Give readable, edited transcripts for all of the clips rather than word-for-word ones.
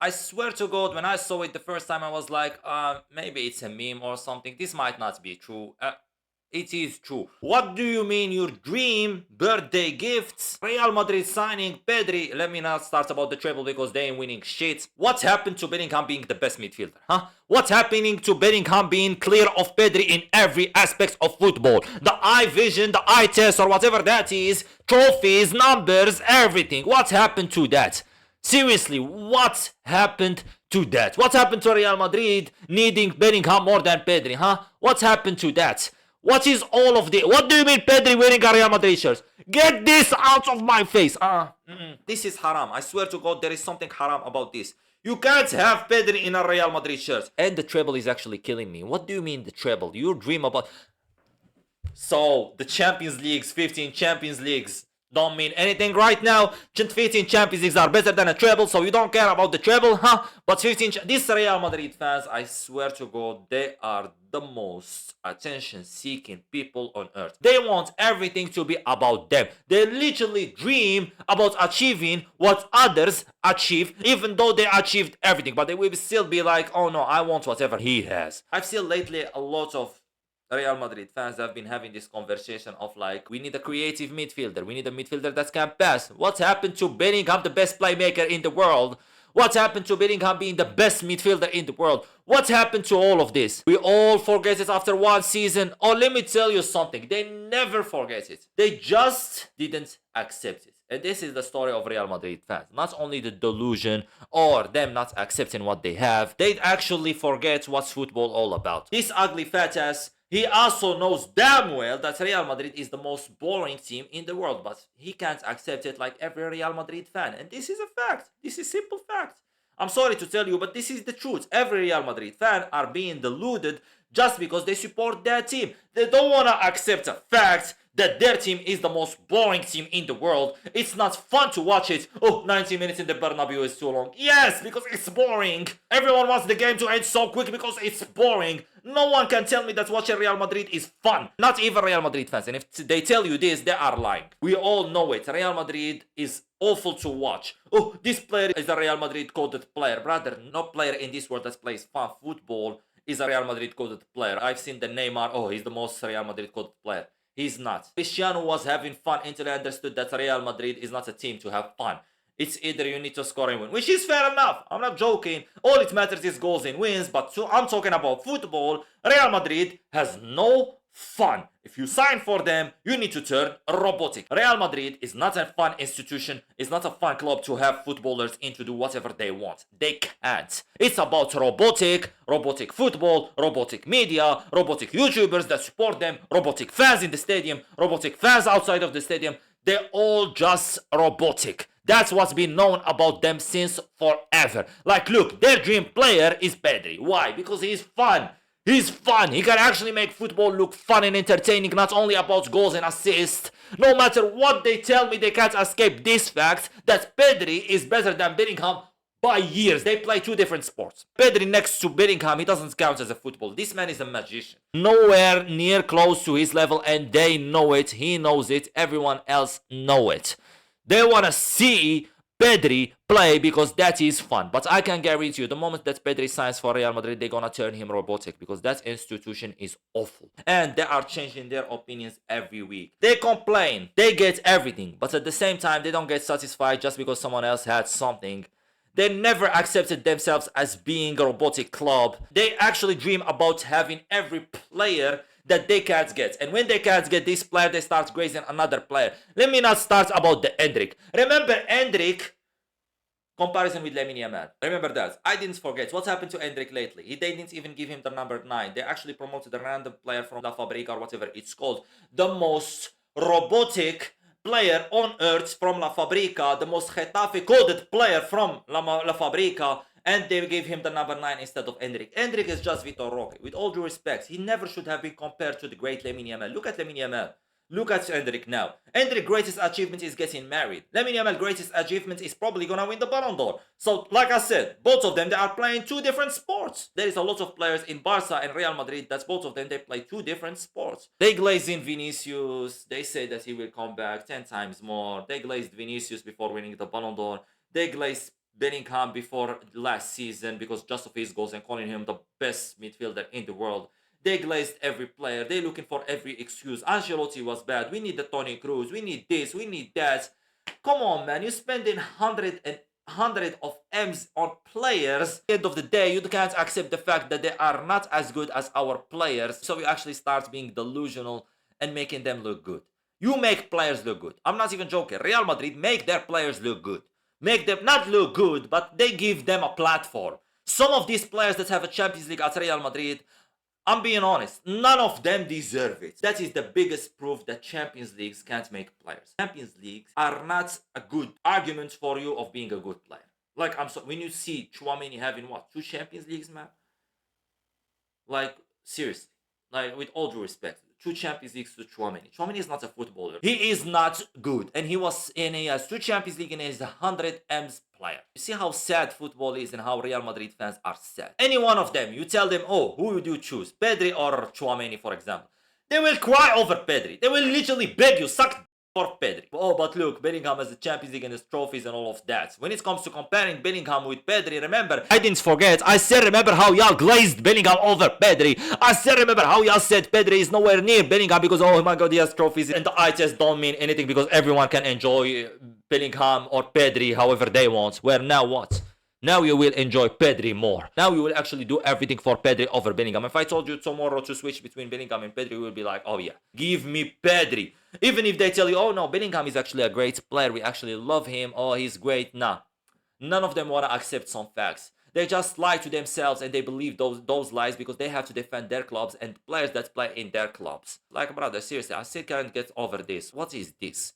I swear to God, when I saw it the first time, I was like, maybe it's a meme or something. This might not be true. It is true. What do you mean your dream birthday gifts? Real Madrid signing Pedri. Let me not start about the treble because they ain't winning shit. What happened to Bellingham being the best midfielder? Huh? What's happening to Bellingham being clear of Pedri in every aspect of football? The eye vision, the eye test or whatever that is, trophies, numbers, everything. What happened to that? Seriously, what happened to that? What happened to Real Madrid needing Bellingham more than Pedri, huh? What happened to that? What is all of this? What do you mean Pedri wearing a Real Madrid shirt? Get this out of my face. This is haram. I swear to God, there is something haram about this. You can't have Pedri in a Real Madrid shirt. And the treble is actually killing me. What do you mean the treble? You dream about... So, the Champions Leagues, 15 Champions Leagues, don't mean anything right now. 15 Champions Leagues are better than a treble, so you don't care about the treble, huh? But 15... These Real Madrid fans, I swear to God, they are the most attention-seeking people on earth. They want everything to be about them. They literally dream about achieving what others achieve, even though they achieved everything. But they will still be like, oh no, I want whatever he has. I've seen lately a lot of Real Madrid fans have been having this conversation of like, we need a creative midfielder. We need a midfielder that can pass. What's happened to Bellingham, the best playmaker in the world? What's happened to Bellingham being the best midfielder in the world? What's happened to all of this? We all forget it after one season. Oh, let me tell you something. They never forget it. They just didn't accept it. And this is the story of Real Madrid fans. Not only the delusion or them not accepting what they have, they actually forget what's football all about. This ugly fat ass, he also knows damn well that Real Madrid is the most boring team in the world, but he can't accept it like every Real Madrid fan. And this is a fact. This is simple fact. I'm sorry to tell you, but this is the truth. Every Real Madrid fan are being deluded just because they support their team. They don't want to accept a fact that their team is the most boring team in the world. It's not fun to watch it. Oh, 90 minutes in the Bernabeu is too long. Yes, because it's boring. Everyone wants the game to end so quick because it's boring. No one can tell me that watching Real Madrid is fun. Not even Real Madrid fans. And if they tell you this, they are lying. We all know it. Real Madrid is awful to watch. Oh, this player is a Real Madrid coded player. Brother, no player in this world that plays fun football is a Real Madrid coded player. I've seen the Neymar. Oh, he's the most Real Madrid coded player. He's not. Cristiano was having fun until he understood that Real Madrid is not a team to have fun. It's either you need to score and win, which is fair enough. I'm not joking. All it matters is goals and wins, but I'm talking about football. Real Madrid has no fun. If you sign for them, you need to turn robotic. Real Madrid is not a fun institution. It's not a fun club to have footballers in to do whatever they want. They can't. It's about robotic football, robotic media, robotic YouTubers that support them, robotic fans in the stadium, robotic fans outside of the stadium. They're all just robotic. That's what's been known about them since forever. Like, look, their dream player is Pedri. Why? Because he's fun. He's fun. He can actually make football look fun and entertaining, not only about goals and assists. No matter what they tell me, they can't escape this fact that Pedri is better than Bellingham by years. They play two different sports. Pedri next to Bellingham, he doesn't count as a football. This man is a magician. Nowhere near close to his level, and they know it. He knows it. Everyone else know it. They want to see Pedri play because that is fun. But I can guarantee you, the moment that Pedri signs for Real Madrid, they're going to turn him robotic because that institution is awful. And they are changing their opinions every week. They complain. They get everything. But at the same time, they don't get satisfied just because someone else had something. They never accepted themselves as being a robotic club. They actually dream about having every player that they can't get. And when they can't get this player, they start grazing another player. Let me not start about the Endrick. Remember Endrick? Comparison with Lamine Yamal. Remember that. I didn't forget. What happened to Endrick lately? They didn't even give him the number 9. They actually promoted a random player from La Fabrica or whatever it's called. The most robotic player on earth from La Fabrica. The most Getafe coded player from La Fabrica. And they gave him the number 9 instead of Endrick. Endrick is just Vitor Roque. With all due respect, he never should have been compared to the great Lamine Yamal. Look at Lamine Yamal. Look at Endrick now. Endrick's greatest achievement is getting married. Lamine Yamal's greatest achievement is probably gonna win the Ballon d'Or. So, like I said, both of them, they are playing two different sports. There is a lot of players in Barca and Real Madrid, that's both of them, they play two different sports. They glazed in Vinicius. They say that he will come back 10 times more. They glazed Vinicius before winning the Ballon d'Or. They glazed Bellingham before last season because just of his goals and calling him the best midfielder in the world. They glazed every player. They looking for every excuse. Ancelotti was bad. We need the Toni Kroos. We need this. We need that. Come on, man. You're spending hundred of M's on players. At the end of the day, you can't accept the fact that they are not as good as our players. So you actually start being delusional and making them look good. You make players look good. I'm not even joking. Real Madrid make their players look good. Make them not look good, but they give them a platform. Some of these players that have a Champions League at Real Madrid, I'm being honest, none of them deserve it. That is the biggest proof that Champions Leagues can't make players. Champions Leagues are not a good argument for you of being a good player. Like, I'm so when you see Chouameni having what, 2 Champions Leagues, man? Like, seriously. Like, with all due respect, 2 Champions Leagues to Chouameni. Chouameni is not a footballer. He is not good. And he has 2 Champions League and he is a 100 M's player. You see how sad football is and how Real Madrid fans are sad. Any one of them, you tell them, oh, who would you choose? Pedri or Chouameni, for example. They will cry over Pedri. They will literally beg you, suck for Pedri. Oh, but look, Bellingham has the Champions League and his trophies and all of that. When it comes to comparing Bellingham with Pedri, remember, I didn't forget, I still remember how y'all glazed Bellingham over Pedri. I still remember how y'all said Pedri is nowhere near Bellingham because, oh my god, he has trophies and the eye test don't mean anything because everyone can enjoy Bellingham or Pedri however they want. Where now what? Now you will enjoy Pedri more. Now you will actually do everything for Pedri over Bellingham. If I told you tomorrow to switch between Bellingham and Pedri, you will be like, oh yeah, give me Pedri. Even if they tell you, oh no, Bellingham is actually a great player, we actually love him, oh he's great, nah. None of them want to accept some facts. They just lie to themselves and they believe those lies because they have to defend their clubs and players that play in their clubs. Like, brother, seriously, I still can't get over this. What is this?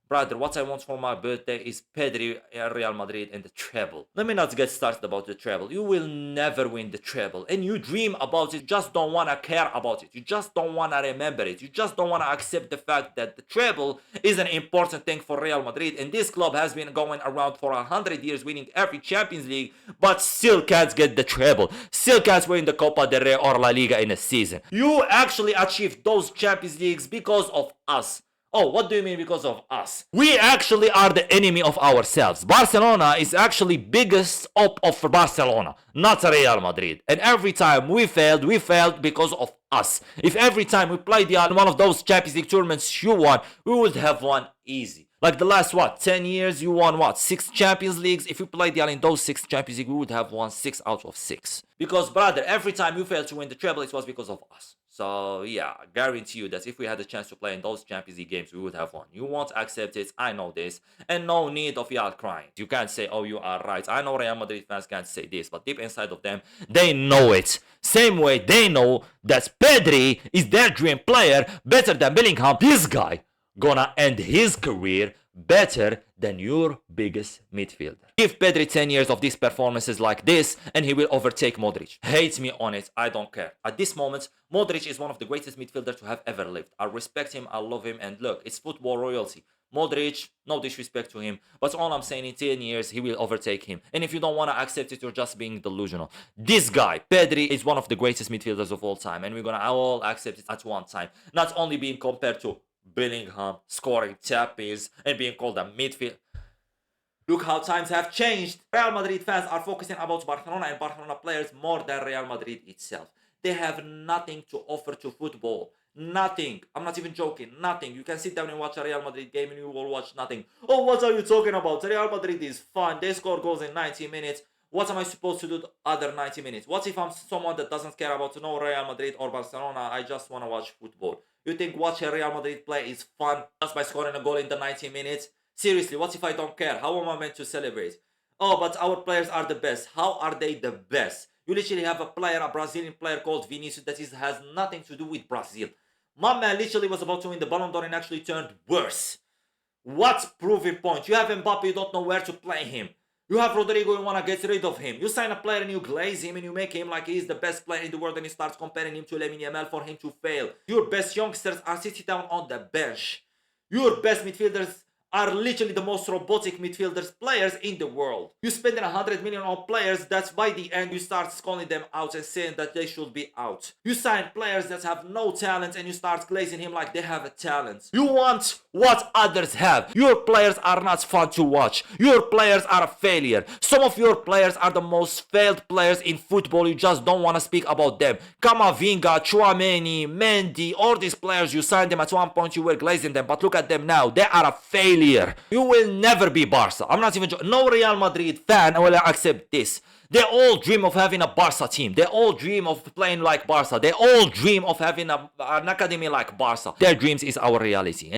Brother, what I want for my birthday is Pedri, Real Madrid, and the treble. Let me not get started about the treble. You will never win the treble. And you dream about it, just don't want to care about it. You just don't want to remember it. You just don't want to accept the fact that the treble is an important thing for Real Madrid. And this club has been going around for 100 years, winning every Champions League, but still can't get the treble. Still can't win the Copa del Rey or La Liga in a season. You actually achieved those Champions Leagues because of us. Oh, what do you mean because of us? We actually are the enemy of ourselves. Barcelona is actually biggest op of Barcelona, not Real Madrid. And every time we failed because of us. If every time we played in one of those Champions League tournaments you won, we would have won easy. Like the last, 10 years, you won 6 Champions Leagues? If you played in those 6 Champions Leagues, we would have won 6 out of 6. Because, brother, every time you failed to win the treble, it was because of us. So, yeah, I guarantee you that if we had a chance to play in those Champions League games, we would have won. You won't accept it, I know this. And no need of y'all crying. You can't say, oh, you are right. I know Real Madrid fans can't say this, but deep inside of them, they know it. Same way they know that Pedri is their dream player, better than Bellingham. This guy gonna end his career better than your biggest midfielder. Give Pedri 10 years of these performances like this and he will overtake Modric. Hate me on it, I don't care. At this moment, Modric is one of the greatest midfielders to have ever lived. I respect him, I love him, and look, it's football royalty. Modric, no disrespect to him, but all I'm saying, in 10 years, he will overtake him. And if you don't want to accept it, you're just being delusional. This guy, Pedri, is one of the greatest midfielders of all time, and we're gonna all accept it at one time. Not only being compared to Bellingham, scoring tap-ins, and being called a midfield. Look how times have changed. Real Madrid fans are focusing about Barcelona and Barcelona players more than Real Madrid itself. They have nothing to offer to football. Nothing. I'm not even joking. Nothing. You can sit down and watch a Real Madrid game and you will watch nothing. Oh, what are you talking about? Real Madrid is fun. They score goals in 90 minutes. What am I supposed to do the other 90 minutes? What if I'm someone that doesn't care about no Real Madrid or Barcelona? I just want to watch football. You think watching Real Madrid play is fun just by scoring a goal in the 90 minutes? Seriously, what if I don't care? How am I meant to celebrate? Oh, but our players are the best. How are they the best? You literally have a Brazilian player called Vinicius that has nothing to do with Brazil. My man literally was about to win the Ballon d'Or and actually turned worse. What proving point? You have Mbappe, you don't know where to play him. You have Rodrigo, you want to get rid of him. You sign a player and you glaze him and you make him like he's the best player in the world and you start comparing him to Lamine Yamal for him to fail. Your best youngsters are sitting down on the bench. Your best midfielders are literally the most robotic midfielders players in the world. You spend 100 million on players that by the end you start calling them out and saying that they should be out. You sign players that have no talent and you start glazing him like they have a talent. You want what others have. Your players are not fun to watch. Your players are a failure. Some of your players are the most failed players in football. You just don't want to speak about them. Camavinga, Chouameni, Mendy, all these players, you signed them at one point, you were glazing them, but look at them now. They are a failure. You will never be Barca. I'm not even joking. No Real Madrid fan will accept this. They all dream of having a Barca team. They all dream of playing like Barca. They all dream of having an academy like Barca. Their dreams is our reality.